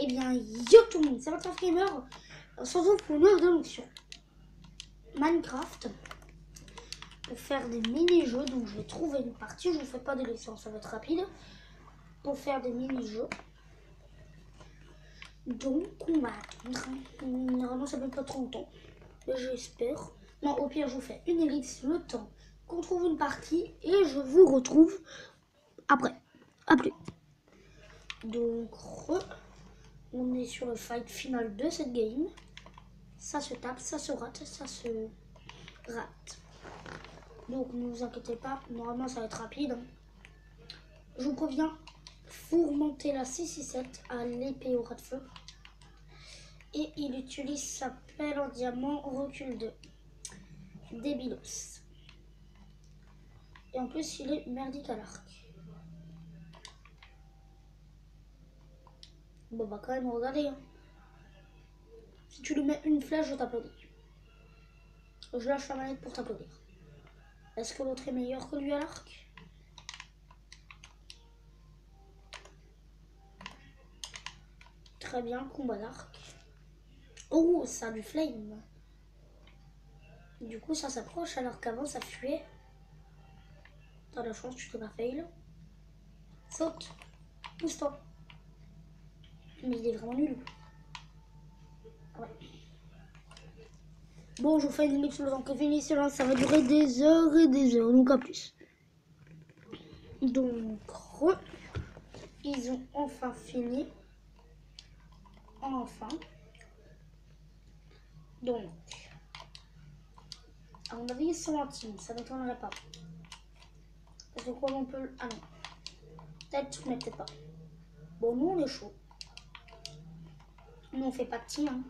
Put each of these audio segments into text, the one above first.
bien, yo tout le monde, c'est votre gamer. On se retrouve pour une heure de sur Minecraft pour faire des mini-jeux. Donc je vais trouver une partie, je vous fais pas des leçons, ça va être rapide. Pour faire des mini-jeux. Donc on va attendre. Normalement ça peut pas trop longtemps, mais j'espère. Non, au pire je vous fais une ellipse le temps qu'on trouve une partie et je vous retrouve après. A plus. Donc on est sur le fight final de cette game. Ça se tape, ça se rate, ça se rate. Donc ne vous inquiétez pas, normalement ça va être rapide. Je vous préviens, faut remonter la 667 à l'épée au ras de feu. Et il utilise sa pelle en diamant au recul 2. Débilos. Et en plus il est merdique à l'arc. Bon bah quand même regardez. Hein. Si tu lui mets une flèche, je t'applaudis. Je lâche la manette pour t'applaudir. Est-ce que l'autre est meilleur que lui à l'arc? Très bien, combat d'arc. Oh, ça a du flame. Du coup, ça s'approche alors qu'avant, ça fuait. T'as la chance, tu t'es pas fail. Saute. Pousse-toi. Mais il est vraiment nul. Ouais. Bon, je vous fais une mix le temps que fini. Sinon, ça va durer des heures et des heures. Donc, à plus. Donc, ils ont enfin fini. Enfin. Donc, à mon avis, ils sont en team. Ça ne m'étonnerait pas. Parce que quoi, on peut... Ah non. Peut-être, mais peut-être pas. Bon, nous, on est chaud. Nous, on fait pas de team. Hein.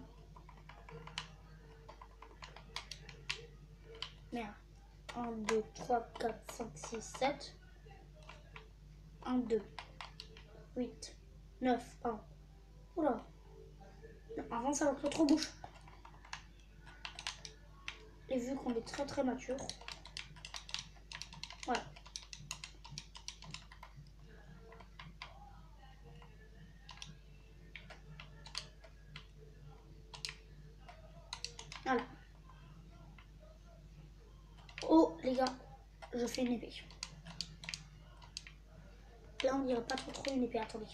Merde. 1, 2, 3, 4, 5, 6, 7. 1, 2, 8, 9, pardon. Oula. Non, avant, ça va que l'autre bouche. Et vu qu'on est très très mature. Voilà. Voilà. Oh, les gars, je fais une épée. Là, on dirait pas trop une épée. Attendez.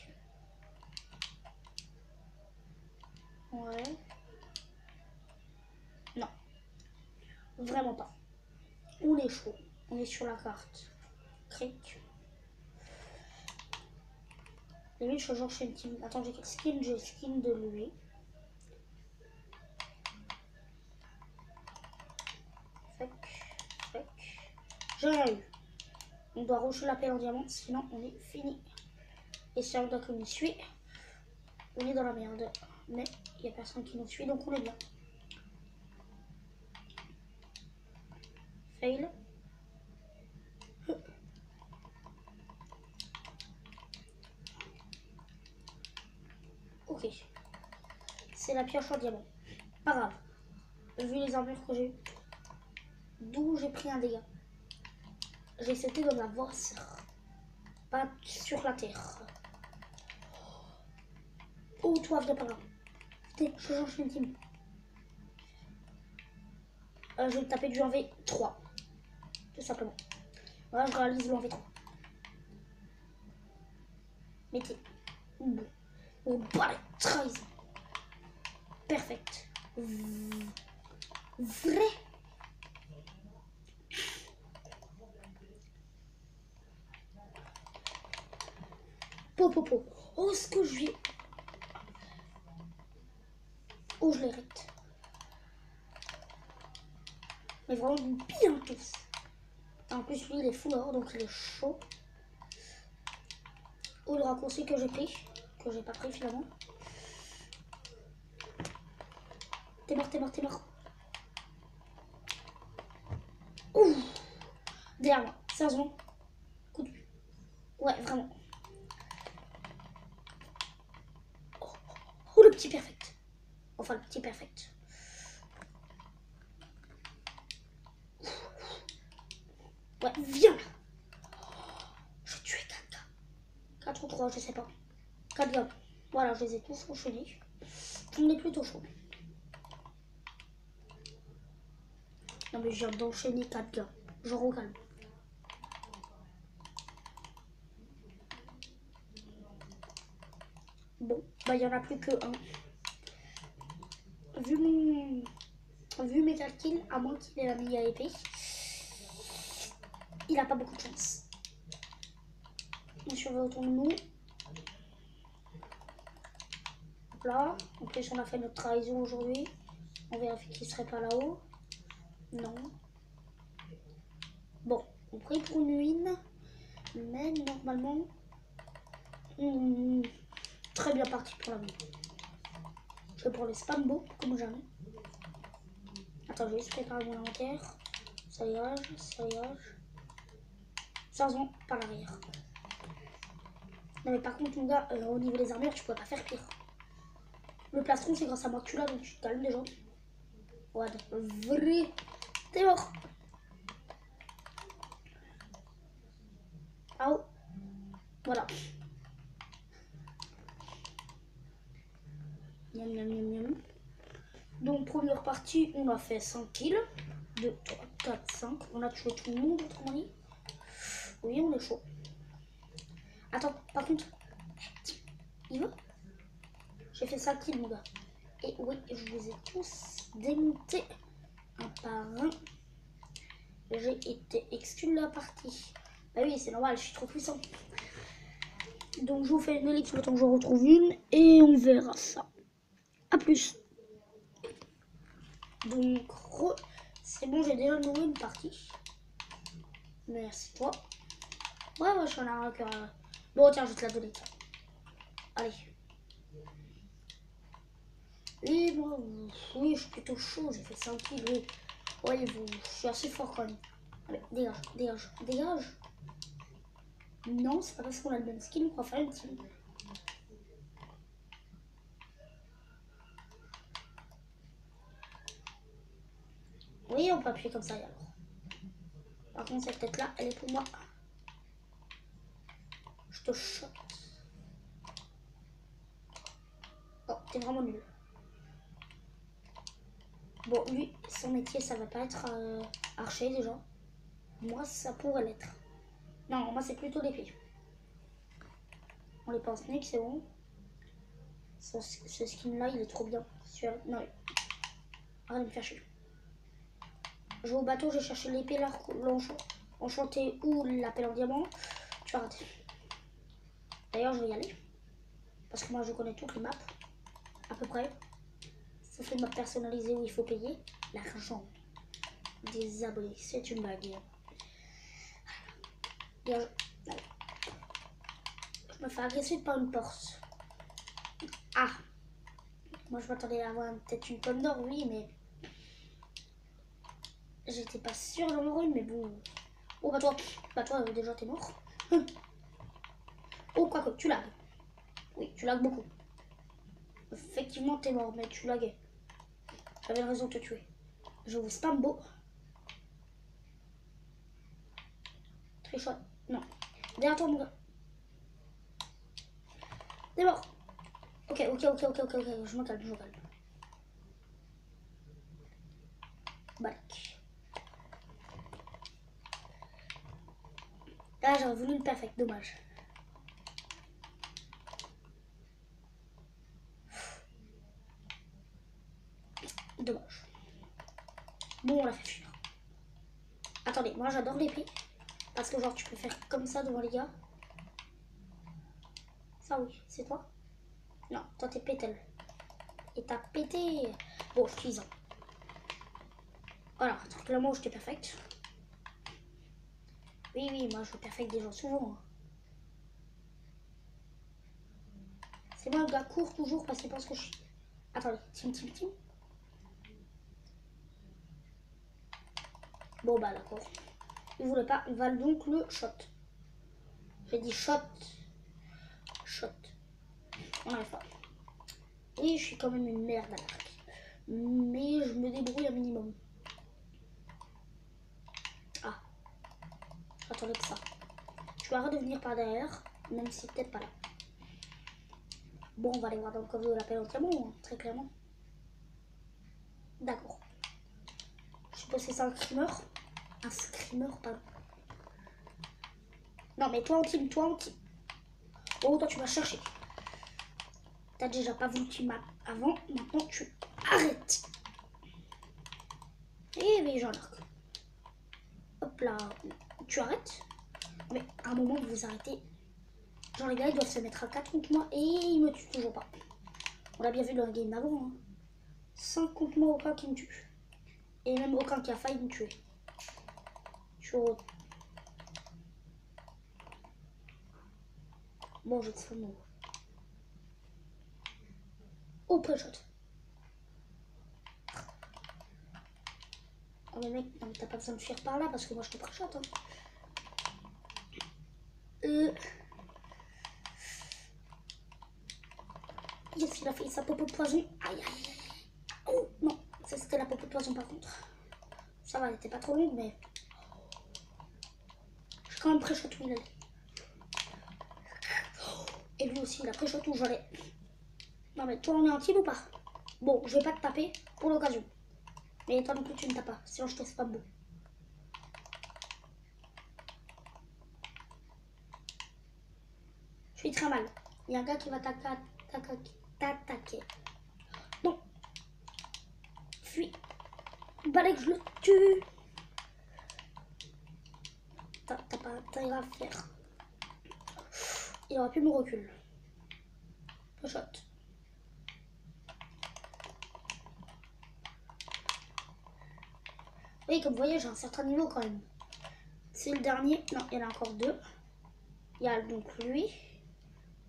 Ouais. Non. Vraiment pas. On est chaud. On est sur la carte. Cric. Limite, je genre chez une team. Attends, j'ai quel skin? J'ai le skin de lui. Fec. J'ai rien eu. On doit rusher la pelle en diamant, sinon on est fini. Et si on doit qu'on nous suit, on est dans la merde. Mais il n'y a personne qui nous suit, donc on est bien. Fail. Ok. C'est la pioche en diamant. Pas grave. Vu les armures que j'ai eues. D'où j'ai pris un dégât. J'ai sauté dans la voice. Pas sur la terre. Oh, toi, viens par là. Putain, je change une team. Je vais taper du 1v3. Tout simplement. Voilà, je réalise le 1v3. Mettez. Oh, bah, trahison. Perfect. Vrai. Popopo. Oh, ce que je vais. Oh, je l'hérite. Mais vraiment bien tous. En plus, lui, il est full or, donc il est chaud. Oh, le raccourci que j'ai pris. Que j'ai pas pris finalement. T'es mort. Ouh. Derrière moi. Sérieusement. Coup de vue. Ouais, vraiment. Oh, le petit perfect. Enfin, le petit perfect. Ouais, viens. Je tué 4 gars. 4 ou 3, je sais pas. 4 gars. Voilà, je les ai tous enchaînés. On est plutôt chaud. Non mais je viens d'enchaîner 4 gars. Je recalme. Bon, bah il n'y en a plus que un. Vu mes calculs, à moins qu'il ait la méga épée, il a pas beaucoup de chance. On surveille autour de nous. Hop là. En plus, on a fait notre trahison aujourd'hui. On vérifie qu'il serait pas là-haut. Non. Bon, on prie pour une win. Mais normalement, très bien parti pour la win. Je vais pour les spam beaux, comme jamais. Attends, je vais juste préparer mon inventaire. Ça ira, ça ira. Changement par l'arrière. Non mais par contre mon gars, au niveau des armures, tu pourrais pas faire pire. Le plastron c'est grâce à moi que tu l'as, donc tu te calmes déjà. Ouais, vrai. T'es mort. Ah oh. Voilà. Miam miam miam miam. Donc première partie, on a fait 5 kills. 2, 3, 4, 5. On a tué tout le monde, autrement dit. Oui, on est chaud. Attends, par contre, il veut. J'ai fait 5 kills, mon gars. Et oui, je vous ai tous démontés un par un. J'ai été exclu de la partie. Bah oui, c'est normal, je suis trop puissant. Donc je vous fais une élite le temps que je retrouve une. Et on verra ça. A plus. Donc, c'est bon, j'ai déjà noué une partie. Merci toi. Ouais, je suis en a un cœur. Bon, tiens, je vais te la donner. Allez. Et moi, oui, je suis plutôt chaud. J'ai fait 5 kills. Oui. Ouais, je suis assez fort quand même. Allez, dégage, dégage, dégage. Non, c'est pas parce qu'on a le même skin qu'on va faire une team. Oui, on peut appuyer comme ça alors. Par contre, cette tête-là, elle est pour moi. Je te shot. Oh, t'es vraiment nul. Bon, lui, son métier, ça va pas être archer déjà. Moi, ça pourrait l'être. Non, moi, c'est plutôt l'épée. On les pense snake, c'est bon. Ce skin-là, il est trop bien. Non, arrête de me faire chier. Je vais au bateau, j'ai cherché l'épée, l'enchanté ou l'appel en diamant. Tu vas rater. D'ailleurs, je vais y aller. Parce que moi, je connais toutes les maps. À peu près. Ça fait une map personnalisée où il faut payer l'argent des abris. C'est une blague. Bien, je me fais agresser par une porte. Ah. Moi, je m'attendais à avoir peut-être une pomme d'or, oui, mais j'étais pas sûre d'en avoir une, mais bon. Oh, bah toi, déjà, t'es mort. Oh, quoique, tu lagues. Oui, tu lagues beaucoup. Effectivement, t'es mort, mais tu laguais. J'avais raison de te tuer. Je vous spam beau. Très chouette. Non. Derrière toi, mon gars. T'es mort. Ok. Je me calme, je me calme. Bac. Ah, j'aurais voulu le perfect, dommage. Dommage. Bon, on l'a fait fuir. Attendez, moi j'adore l'épée. Parce que genre tu peux faire comme ça devant les gars. Ça oui, c'est toi? Non, toi t'es pétel. Et t'as pété. Bon, je suis en. Voilà, clairement j'étais perfect. Oui, moi je perfect des gens souvent. Hein. C'est moi le gars court toujours parce qu'il pense que je suis. Attendez, team. Bon bah d'accord. Il voulait pas, il va donc le shot. J'ai dit shot. On n'arrive pas. Et je suis quand même une merde à l'arc. Mais je me débrouille un minimum. Ah. J'attendais que ça. Tu vas redevenir par derrière, même si peut-être pas là. Bon, on va aller voir dans le coffre de l'appel en diamant, hein, très clairement. D'accord. Je suppose que c'est un screamer. Un screamer, pardon. Non, mais toi, en team, toi, en team. Oh, toi, tu vas chercher. T'as déjà pas voulu team avant, maintenant tu arrêtes. Eh oui, Jean-Marc. Hop là. Tu arrêtes. Mais à un moment, vous arrêtez. Genre, les gars, ils doivent se mettre à 4 contre moi et ils me tuent toujours pas. On l'a bien vu dans le game d'avant. Hein. 5 contre moi, aucun qui me tue. Et même aucun qui a failli me tuer. Bon, je te fais mon. Oh, pré-shot. Oh, mais mec, non, mais t'as pas besoin de fuir par là parce que moi je te pré-shot. Hein. Yes, il a fait sa popo de poison. Aïe, aïe, aïe. Oh, non, ça c'était la popo de poison par contre. Ça va, elle était pas trop longue, mais. J'ai quand même pré-shot où il allait. Et lui aussi, il a pré-shot où j'allais. Non, mais toi, on est en team ou pas? Bon, je vais pas te taper pour l'occasion. Mais toi non plus, tu ne tapes pas. Sinon, je te fais pas beau. Je suis très mal. Il y a un gars qui va t'attaquer. Non. Fuis. Balai que je le tue. T'as pas intérêt à faire. Il aurait pu me reculer. Shot. Oui, comme vous voyez, j'ai un certain niveau quand même. C'est le dernier. Non, il y en a encore deux. Il y a donc lui.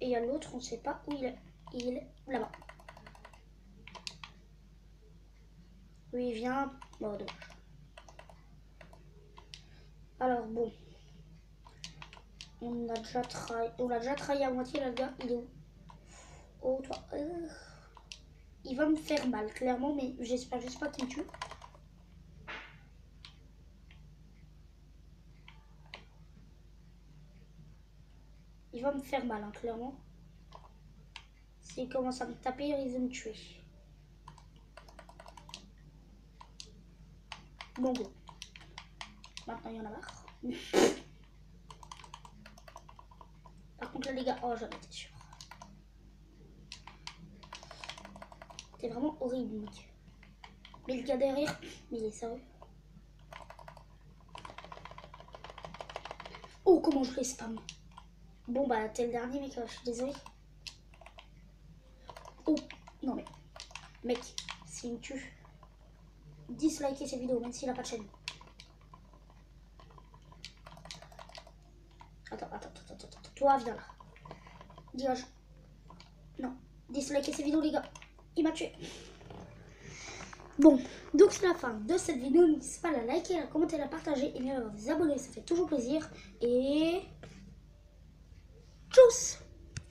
Et il y a l'autre, on ne sait pas où il est. Il est là-bas. Lui, il vient. Bon, dommage. Alors, bon. On a déjà travaillé à moitié, là, le gars. Il est où? Oh, toi. Il va me faire mal, clairement, mais j'espère pas qu'il me tue. Il va me faire mal, hein, clairement. S'il commence à me taper, il risque de me tuer. Bon, go. Maintenant, il y en a marre. Par contre, là, les gars, oh, j'en étais sûr. C'est vraiment horrible, mec. Mais le gars derrière, il est sérieux. Oh, comment je les spam. Bon, bah, t'es le dernier, mec, je suis désolée. Oh, non, mais. Mec, s'il me tue, dislikez cette vidéo, même s'il n'a pas de chaîne. Attends. Toi, viens là. Dégage. Non, dislikez cette vidéo, les gars. Il m'a tué. Bon, donc c'est la fin de cette vidéo. N'hésitez pas à la liker, à la commenter, à la partager et bien à vous abonner, ça fait toujours plaisir. Et tchuss!